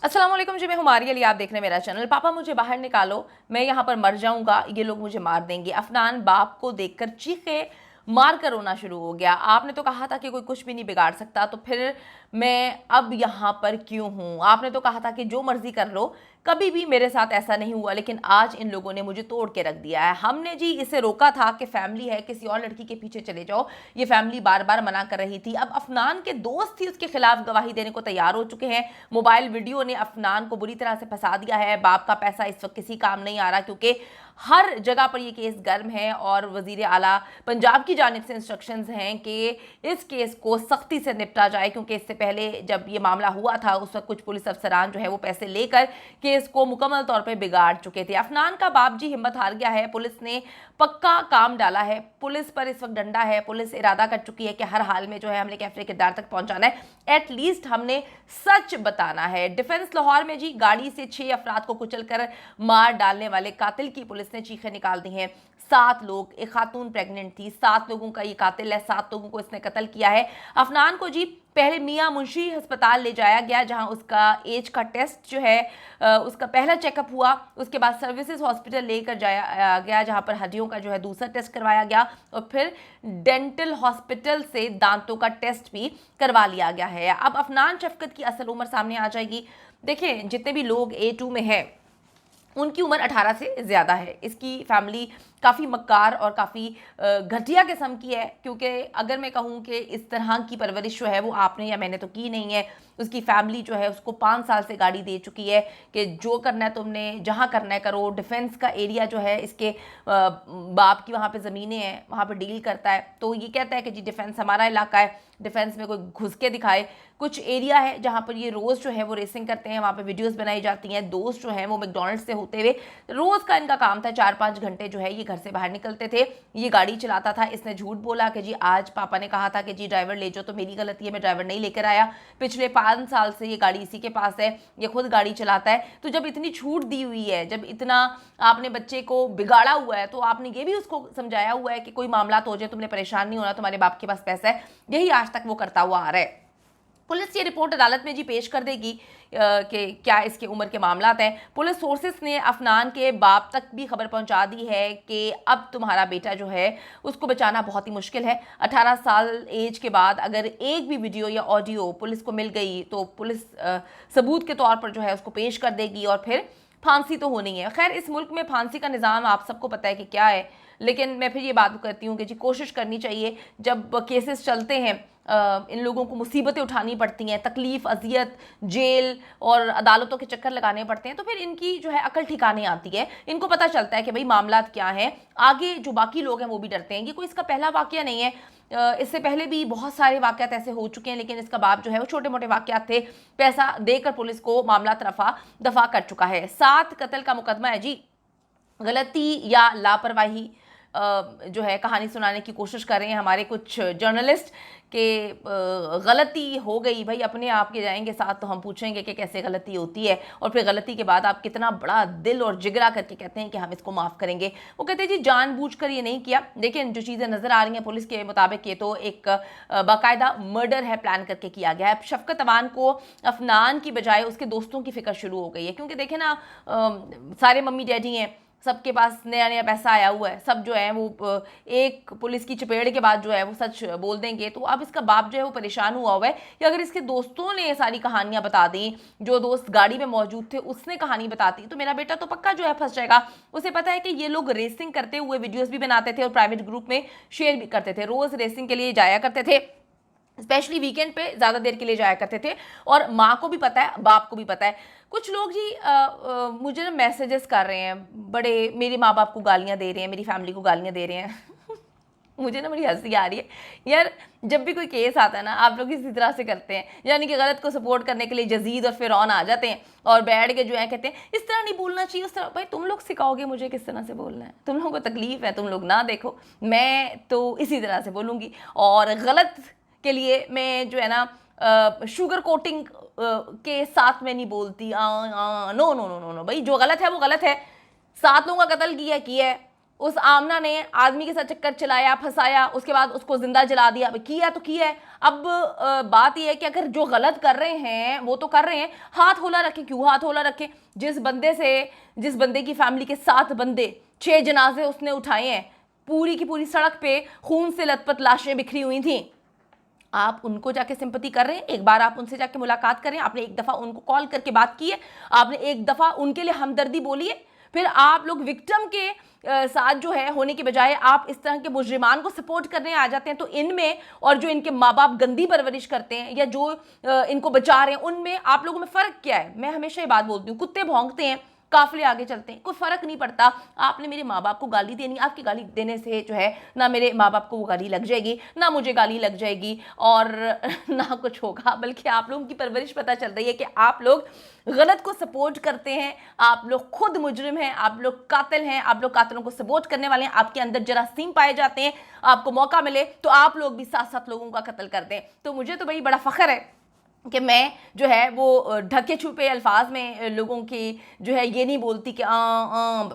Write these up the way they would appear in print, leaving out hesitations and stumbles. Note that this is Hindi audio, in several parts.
अस्सलाम वालेकुम जी, मैं हुमारी अली, आप देख रहे हैं मेरा चैनल। पापा मुझे बाहर निकालो, मैं यहाँ पर मर जाऊंगा, ये लोग मुझे मार देंगे। अफनान बाप को देखकर चीखे मार कर रोना शुरू हो गया। आपने तो कहा था कि कोई कुछ भी नहीं बिगाड़ सकता, तो फिर मैं अब यहाँ पर क्यों हूँ? आपने तो कहा था कि जो मर्जी कर लो, कभी भी मेरे साथ ऐसा नहीं हुआ, लेकिन आज इन लोगों ने मुझे तोड़ के रख दिया है। हमने जी इसे रोका था कि फैमिली है, किसी और लड़की के पीछे चले जाओ। ये फैमिली बार बार मना कर रही थी। अब अफनान के दोस्त ही उसके खिलाफ गवाही देने को तैयार हो चुके हैं। मोबाइल वीडियो ने अफनान को बुरी तरह से फंसा दिया है। बाप का पैसा इस वक्त किसी काम नहीं आ रहा, क्योंकि हर जगह पर ये केस गर्म है और वजीर आला पंजाब की जानिब से इंस्ट्रक्शंस हैं कि इस केस को सख्ती से निपटा जाए, क्योंकि इससे पहले जब ये मामला हुआ था उस वक्त कुछ पुलिस अफसरान जो है वो पैसे लेकर केस को मुकम्मल तौर पर बिगाड़ चुके थे। अफनान का बाप जी हिम्मत हार गया है। पुलिस ने पक्का काम डाला है, पुलिस पर इस वक्त डंडा है। पुलिस इरादा कर चुकी है कि हर हाल में जो है हमने कैफरे किरदार तक पहुंचाना है। एटलीस्ट हमने सच बताना है। डिफेंस लाहौर में जी गाड़ी से 6 अफराद को कुचलकर मार डालने वाले कातिल की पुलिस ने चीखें निकाल दी हैं। 7 लोग, एक खातून प्रेग्नेंट थी। 7 लोगों का ये कातिल है, 7 लोगों को इसने कत्ल किया है। अफनान को जी पहले मियां मुंशी अस्पताल ले जाया गया, जहां उसका एज का टेस्ट जो है उसका पहला चेकअप हुआ। उसके बाद सर्विसेज हॉस्पिटल लेकर जाया गया, जहां पर हड्डियों का जो है दूसरा टेस्ट करवाया गया, और फिर डेंटल हॉस्पिटल से दांतों का टेस्ट भी करवा लिया गया है। अब अफनान शफकत की असल उम्र सामने आ जाएगी। देखिए, जितने भी लोग A2 में है उनकी उम्र 18 से ज़्यादा है। इसकी फैमिली काफ़ी मक्कार और काफ़ी घटिया किस्म की है, क्योंकि अगर मैं कहूँ कि इस तरह की परवरिश जो है वो आपने या मैंने तो की नहीं है। उसकी फैमिली जो है उसको 5 साल से गाड़ी दे चुकी है कि जो करना है तुमने, जहाँ करना है करो। डिफेंस का एरिया जो है इसके बाप की वहाँ पे ज़मीनें हैं, वहाँ पे डील करता है। तो ये कहता है कि जी डिफेंस हमारा इलाका है, डिफेंस में कोई घुस के दिखाए। कुछ एरिया है जहाँ पर ये रोज़ जो है वो रेसिंग करते हैं, वहाँ पे वीडियोस बनाई जाती हैं। दोस्त जो हैं वो मैकडॉनल्ड्स से होते हुए रोज़ का इनका काम था 4-5 घंटे जो है ये घर से बाहर निकलते थे। ये गाड़ी चलाता था। इसने झूठ बोला कि जी आज पापा ने कहा था कि जी ड्राइवर ले जाओ, तो मेरी गलती है, मैं ड्राइवर नहीं लेकर आया। पिछले 5 साल से ये गाड़ी इसी के पास है, ये खुद गाड़ी चलाता है। तो जब इतनी छूट दी हुई है, जब इतना आपने बच्चे को बिगाड़ा हुआ है, तो आपने ये भी उसको समझाया हुआ है कि कोई मामला तो हो जाए, तुमने परेशान नहीं होना, तुम्हारे बाप के पास पैसा है। यही आज तक वो करता हुआ आ रहा है। पुलिस ये रिपोर्ट अदालत में जी पेश कर देगी कि क्या इसके उम्र के मामलात हैं। पुलिस सोर्सेस ने अफनान के बाप तक भी खबर पहुंचा दी है कि अब तुम्हारा बेटा जो है उसको बचाना बहुत ही मुश्किल है। 18 साल एज के बाद अगर एक भी वीडियो या ऑडियो पुलिस को मिल गई तो पुलिस सबूत के तौर पर जो है उसको पेश कर देगी, और फिर फांसी तो होनी है। खैर, इस मुल्क में फांसी का निज़ाम आप सबको पता है कि क्या है, लेकिन मैं फिर ये बात करती हूँ कि जी कोशिश करनी चाहिए। जब केसेस चलते हैं, इन लोगों को मुसीबतें उठानी पड़ती हैं, तकलीफ़, अजियत, जेल और अदालतों के चक्कर लगाने पड़ते हैं, तो फिर इनकी जो है अकल ठिकाने आती है। इनको पता चलता है कि भाई मामलात क्या हैं। आगे जो बाकी लोग हैं वो भी डरते हैं। ये कोई इसका पहला वाकया नहीं है। इससे पहले भी बहुत सारे वाकयात ऐसे हो चुके हैं, लेकिन इसका बाप जो है वो छोटे मोटे वाकयात थे। पैसा देकर पुलिस को मामला रफा दफा कर चुका है। 7 कत्ल का मुकदमा है जी। गलती या लापरवाही जो है कहानी सुनाने की कोशिश कर रहे हैं हमारे कुछ जर्नलिस्ट कि गलती हो गई। भाई अपने आप के जाएंगे साथ तो हम पूछेंगे कि कैसे गलती होती है, और फिर गलती के बाद आप कितना बड़ा दिल और जिगरा करके कहते हैं कि हम इसको माफ़ करेंगे। वो कहते हैं जी जानबूझकर ये नहीं किया। लेकिन जो चीज़ें नज़र आ रही हैं पुलिस के मुताबिक, ये तो एक बाकायदा मर्डर है, प्लान करके किया गया है। शफकत अमान को अफनान की बजाय उसके दोस्तों की फिक्र शुरू हो गई है, क्योंकि देखें ना, सारे मम्मी डैडी हैं, सबके पास नया नया पैसा आया हुआ है। सब जो है वो एक पुलिस की चपेड़ के बाद जो है वो सच बोल देंगे। तो अब इसका बाप जो है वो परेशान हुआ हुआ है कि अगर इसके दोस्तों ने ये सारी कहानियां बता दी, जो दोस्त गाड़ी में मौजूद थे उसने कहानी बताती, तो मेरा बेटा तो पक्का जो है फंस जाएगा। उसे पता है कि ये लोग रेसिंग करते हुए वीडियोस भी बनाते थे और प्राइवेट ग्रुप में शेयर भी करते थे। रोज़ रेसिंग के लिए जाया करते थे, स्पेशली वीकेंड पे ज़्यादा देर के लिए जाया करते थे। और माँ को भी पता है, बाप को भी पता है। कुछ लोग जी मुझे ना मैसेजेस कर रहे हैं, बड़े मेरे माँ बाप को गालियाँ दे रहे हैं, मेरी फैमिली को गालियाँ दे रहे हैं। मुझे ना बड़ी हंसी आ रही है यार। जब भी कोई केस आता है ना, आप लोग इसी तरह से करते हैं, यानी कि गलत को सपोर्ट करने के लिए यजीद और फिरौन आ जाते हैं और बैठ के जो है कहते हैं इस तरह नहीं बोलना चाहिए, उस तरह। भाई तुम लोग सिखाओगे मुझे किस तरह से बोलना है? तुम लोगों को तकलीफ है, तुम लोग ना देखो, मैं तो इसी तरह से बोलूँगी। और गलत के लिए मैं जो है ना शुगर कोटिंग के साथ में नहीं बोलती। No no no no no, भाई जो गलत है वो गलत है। 7 लोगों का कत्ल किया है। उस आमना ने आदमी के साथ चक्कर चलाया, फंसाया, उसके बाद उसको जिंदा जला दिया। किया तो किया है। अब बात यह है कि अगर जो गलत कर रहे हैं वो तो कर रहे हैं, हाथ होला रखें। क्यों हाथ होला रखें? जिस बंदे की फैमिली के 7 बंदे, 6 जनाजे उसने उठाए हैं, पूरी की पूरी सड़क पे खून से लथपथ लाशें बिखरी हुई थी, आप उनको जाके सिंपैथी कर रहे हैं? एक बार आप उनसे जाके मुलाकात करें। आपने एक दफ़ा उनको कॉल करके बात की है, आपने एक दफ़ा उनके लिए हमदर्दी बोली है। फिर आप लोग विक्टिम के साथ जो है होने के बजाय आप इस तरह के मुजरिमान को सपोर्ट करने आ जाते हैं। तो इनमें और जो इनके माँ बाप गंदी परवरिश करते हैं या जो इनको बचा रहे हैं, उनमें आप लोगों में फ़र्क क्या है? मैं हमेशा ये बात बोलती हूँ, कुत्ते भौंकते हैं, काफिले आगे चलते हैं, कोई फर्क नहीं पड़ता। आपने मेरे माँ बाप को गाली देनी, आपकी गाली देने से जो है ना मेरे माँ बाप को वो गाली लग जाएगी, ना मुझे गाली लग जाएगी और ना कुछ होगा, बल्कि आप लोगों की परवरिश पता चल रही है कि आप लोग गलत को सपोर्ट करते हैं, आप लोग खुद मुजरिम हैं, आप लोग कातिल हैं, आप लोग कातिलों को सपोर्ट करने वाले हैं। आपके अंदर जरासीम पाए जाते हैं, आपको मौका मिले तो आप लोग भी 7-7 लोगों का कत्ल कर दें। तो मुझे तो भाई बड़ा फख्र है कि मैं जो है वो ढके छुपे अल्फाज में लोगों की जो है ये नहीं बोलती कि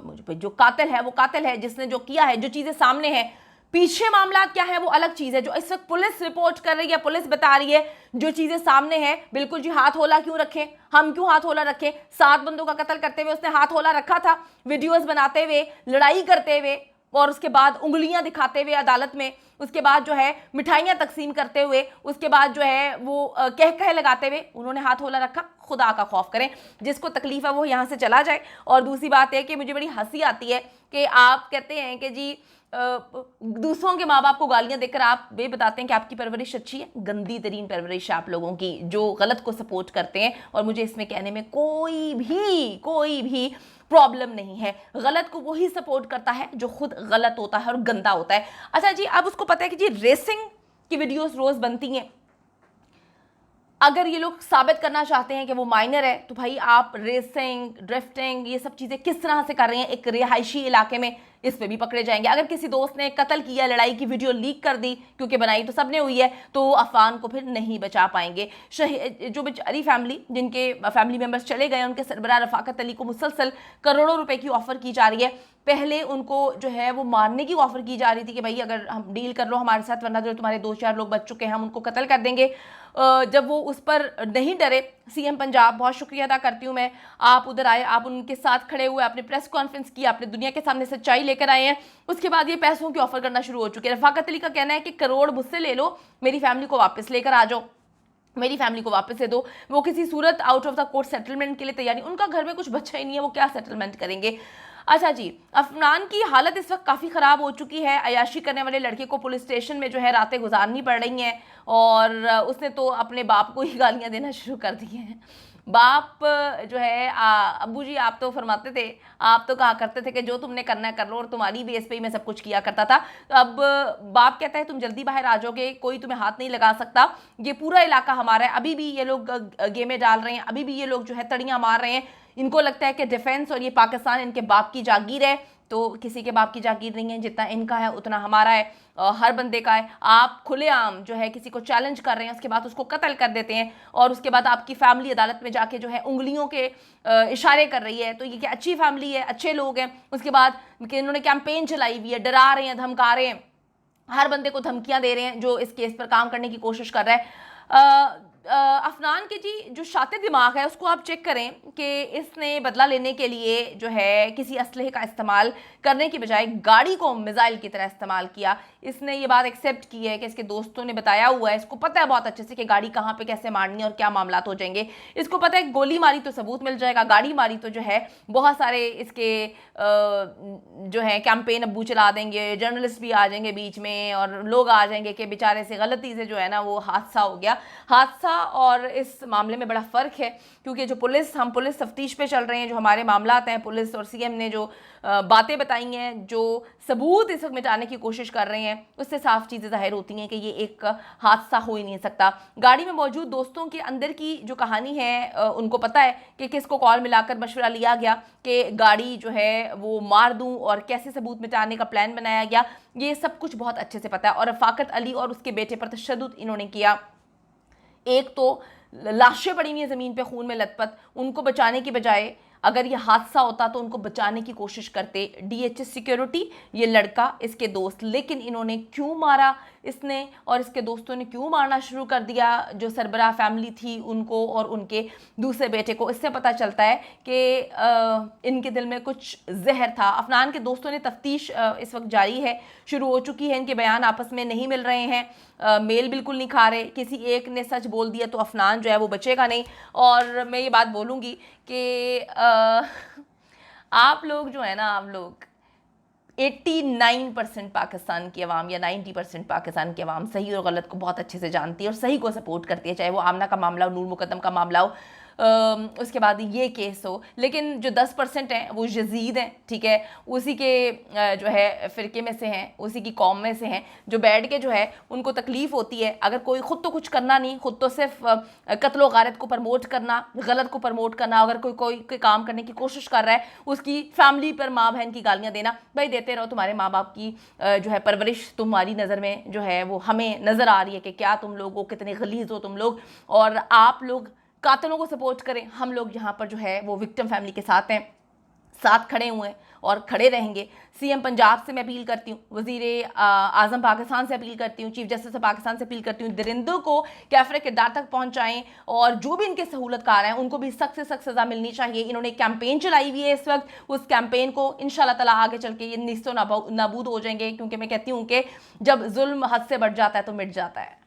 मुझे जो कातिल है वो कातिल है, जिसने जो किया है, जो चीज़ें सामने हैं, पीछे मामला क्या है वो अलग चीज़ है। जो इस वक्त पुलिस रिपोर्ट कर रही है, पुलिस बता रही है, जो चीज़ें सामने हैं, बिल्कुल जी हाथ होला क्यों रखें? हम क्यों हाथ होला रखें? 7 बंदों का कत्ल करते हुए उसने हाथ होला रखा था, वीडियोस बनाते हुए, लड़ाई करते हुए और उसके बाद उंगलियां दिखाते हुए अदालत में, उसके बाद जो है मिठाइयाँ तकसीम करते हुए, उसके बाद जो है वो कह लगाते हुए उन्होंने हाथ होला रखा। खुदा का खौफ करें, जिसको तकलीफ है वो यहाँ से चला जाए। और दूसरी बात है कि मुझे बड़ी हंसी आती है कि आप कहते हैं कि जी दूसरों के माँ बाप को गालियां देकर आप वे बताते हैं कि आपकी परवरिश अच्छी है। गंदी तरीन परवरिश है आप लोगों की, जो गलत को सपोर्ट करते हैं। और मुझे इसमें कहने में कोई भी प्रॉब्लम नहीं है। गलत को वही सपोर्ट करता है जो खुद गलत होता है और गंदा होता है। अच्छा जी, अब उसको पता है कि जी रेसिंग की वीडियोस रोज बनती हैं, अगर ये लोग साबित करना चाहते हैं कि वो माइनर है, तो भाई आप रेसिंग, ड्रिफ्टिंग, ये सब चीज़ें किस तरह से कर रहे हैं एक रिहायशी इलाके में, इस पे भी पकड़े जाएंगे। अगर किसी दोस्त ने कत्ल किया, लड़ाई की वीडियो लीक कर दी, क्योंकि बनाई तो सबने हुई है, तो अफवान को फिर नहीं बचा पाएंगे। जो बेचारी फैमिली, जिनके फैमिली मेंबर्स चले गए, उनके सरबराह रफाकत अली को मुसलसल करोड़ों रुपए की ऑफर की जा रही है। पहले उनको जो है वो मारने की ऑफर की जा रही थी कि भाई अगर हम डील कर लो हमारे साथ, वरना जो तुम्हारे 2-4 लोग बच चुके हैं हम उनको कत्ल कर देंगे। जब वो उस पर नहीं डरे, सीएम पंजाब, बहुत शुक्रिया अदा करती हूँ मैं, आप उधर आए, आप उनके साथ खड़े हुए, आपने प्रेस कॉन्फ्रेंस की, आपने दुनिया के सामने सच्चाई लेकर आए हैं। उसके बाद ये पैसों की ऑफर करना शुरू हो चुके हैं। रफाकत अली का कहना है कि करोड़ मुझसे ले लो, मेरी फैमिली को वापस लेकर आ जाओ, मेरी फैमिली को वापस दे दो। वो किसी सूरत out of the court settlement के लिए तैयार नहीं, उनका घर में कुछ बच्चा ही नहीं है, वो क्या सेटलमेंट करेंगे। अच्छा जी, अफनान की हालत इस वक्त काफ़ी ख़राब हो चुकी है। अयाशी करने वाले लड़के को पुलिस स्टेशन में जो है रातें गुजारनी पड़ रही हैं और उसने तो अपने बाप को ही गालियां देना शुरू कर दी हैं। बाप जो है अब्बू जी आप तो फरमाते थे, आप तो कहा करते थे कि जो तुमने करना है कर लो और तुम्हारी बेस पे ही मैं सब कुछ किया करता था। अब बाप कहता है तुम जल्दी बाहर आ जाओगे, कोई तुम्हें हाथ नहीं लगा सकता, ये पूरा इलाका हमारा है। अभी भी ये लोग गेमें डाल रहे हैं, अभी भी ये लोग जो है तड़ियाँ मार रहे हैं। इनको लगता है कि डिफेंस और ये पाकिस्तान इनके बाप की जागीर है, तो किसी के बाप की जागीर नहीं है। जितना इनका है उतना हमारा है, हर बंदे का है। आप खुलेआम जो है किसी को चैलेंज कर रहे हैं, उसके बाद उसको कत्ल कर देते हैं और उसके बाद आपकी फैमिली अदालत में जाके जो है उंगलियों के इशारे कर रही है, तो ये क्या अच्छी फैमिली है, अच्छे लोग हैं। उसके बाद इन्होंने कैंपेन चलाई हुई है, डरा रहे हैं, धमका रहे हैं, हर बंदे को धमकियां दे रहे हैं जो इस केस पर काम करने की कोशिश कर रहा है। अफनान के जी जो शातिर दिमाग है उसको आप चेक करें कि इसने बदला लेने के लिए जो है किसी असलहे का इस्तेमाल करने की बजाय गाड़ी को मिसाइल की तरह इस्तेमाल किया। इसने ये बात एक्सेप्ट की है कि इसके दोस्तों ने बताया हुआ है, इसको पता है बहुत अच्छे से कि गाड़ी कहाँ पे कैसे मारनी है और क्या मामलात हो जाएंगे। इसको पता है गोली मारी तो सबूत मिल जाएगा, गाड़ी मारी तो जो है बहुत सारे इसके जो है कैंपेन अब्बू चला देंगे, जर्नलिस्ट भी आ जाएंगे बीच में और लोग आ जाएंगे कि बेचारे से गलती से जो है ना वो हादसा हो गया। हादसा और इस मामले में बड़ा फ़र्क है, क्योंकि जो हम पुलिस तफ्तीश पे चल रहे हैं, जो हमारे मामलात हैं, पुलिस और सीएम ने जो बातें बताई हैं, जो सबूत इस वक्त मिटाने की कोशिश कर रहे हैं, उससे साफ चीज़ें जाहिर होती हैं कि ये एक हादसा हो ही नहीं सकता। गाड़ी में मौजूद दोस्तों के अंदर की जो कहानी है, उनको पता है कि किसको कॉल मिलाकर मशवरा लिया गया कि गाड़ी जो है वो मार दूं और कैसे सबूत मिटाने का प्लान बनाया गया, ये सब कुछ बहुत अच्छे से पता है। और रफाकत अली और उसके बेटे पर तशद्दुद इन्होंने किया। एक तो लाशें पड़ी हुई हैं ज़मीन पे खून में लथपथ, उनको बचाने की बजाय अगर ये हादसा होता तो उनको बचाने की कोशिश करते DHS सिक्योरिटी, ये लड़का, इसके दोस्त। लेकिन इन्होंने क्यों मारा, इसने और इसके दोस्तों ने क्यों मारना शुरू कर दिया जो सरबराह फैमिली थी उनको और उनके दूसरे बेटे को, इससे पता चलता है कि इनके दिल में कुछ जहर था। अफनान के दोस्तों ने तफ्तीश इस वक्त जारी है, शुरू हो चुकी है। इनके बयान आपस में नहीं मिल रहे हैं, मेल बिल्कुल नहीं खा रहे। किसी एक ने सच बोल दिया तो अफनान जो है वो बचेगा नहीं। और मैं ये बात बोलूँगी कि आप लोग जो है ना, आप लोग 89% पाकिस्तान की आवाम या 90% पाकिस्तान की आवाम सही और गलत को बहुत अच्छे से जानती है और सही को सपोर्ट करती है, चाहे वो आमना का मामला हो, नूर मुकद्दम का मामला हो, उसके बाद ये केस हो। लेकिन जो 10% हैं वो यजीद हैं, ठीक है, उसी के जो है फ़िरके में से हैं, उसी की कौम में से हैं, जो बैठ के जो है उनको तकलीफ़ होती है। अगर कोई ख़ुद तो कुछ करना नहीं, ख़ुद तो सिर्फ कत्ल व गारत को प्रमोट करना, गलत को प्रमोट करना, अगर कोई काम करने की कोशिश कर रहा है, उसकी फैमिली पर माँ बहन की गालियाँ देना, भाई देते रहो, तुम्हारे माँ बाप की जो है परवरिश तुम्हारी नज़र में जो है वो हमें नज़र आ रही है कि क्या तुम लोग कितने गलीज़ हो तुम लोग, और आप लोग कातिलों को सपोर्ट करें। हम लोग यहाँ पर जो है वो विक्टिम फैमिली के साथ हैं, साथ खड़े हुए हैं और खड़े रहेंगे। CM पंजाब से मैं अपील करती हूँ, वज़ीर आज़म पाकिस्तान से अपील करती हूँ, चीफ जस्टिस पाकिस्तान से अपील करती हूँ, दरिंदों को कैफरे किरदार तक पहुँचाएँ और जो भी इनके सहूलतकार हैं उनको भी सख्त से सख्त सज़ा मिलनी चाहिए। इन्होंने कैंपेन चलाई हुई है इस वक्त, उस कैंपेन को इंशाल्लाह ताला आगे चल के ये निस्तो नाबूद हो जाएंगे, क्योंकि मैं कहती हूँ कि जब जुल्म हद से बढ़ जाता है तो मिट जाता है।